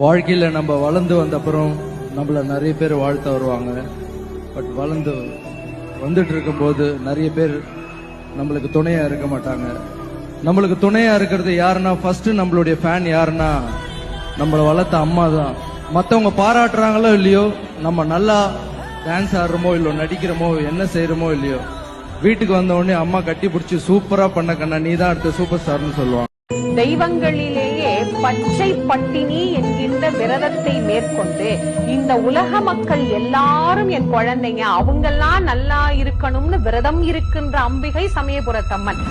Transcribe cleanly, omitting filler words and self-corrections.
வாழ்க்கையில நம்ம வளர்ந்து வந்த அப்புறம் நம்மள நிறைய பேர் வாழ்த்த வருவாங்க. பட் வளர்ந்து வந்துட்டு இருக்கும்போது நிறைய பேர் நம்மளுக்கு துணையா இருக்க மாட்டாங்க. நம்மளுக்கு துணையா இருக்கிறது யாருன்னா ஃபர்ஸ்ட் நம்மளுடைய ஃபேன் யாருன்னா நம்மளை வளர்த்த அம்மா தான். மற்றவங்க பாராட்டுறாங்களோ இல்லையோ, நம்ம நல்லா டான்ஸ் ஆடுறோமோ இல்லோ நடிக்கிறோமோ என்ன செய்யறோமோ இல்லையோ, வீட்டுக்கு வந்த உடனே அம்மா கட்டி பிடிச்சி சூப்பரா பண்ண கண்ணா நீ தான் அடுத்த சூப்பர் ஸ்டார்னு சொல்லுவாங்க. தெய்வங்களிலேயே பச்சை பட்டினி என்கின்ற விரதத்தை மேற்கொண்டு இந்த உலக மக்கள் எல்லாரும் என் குழந்தைங்க அவங்கெல்லாம் நல்லா இருக்கணும்னு விரதம் இருக்கின்ற அம்பிகை சமயபுரத்தம்மன்.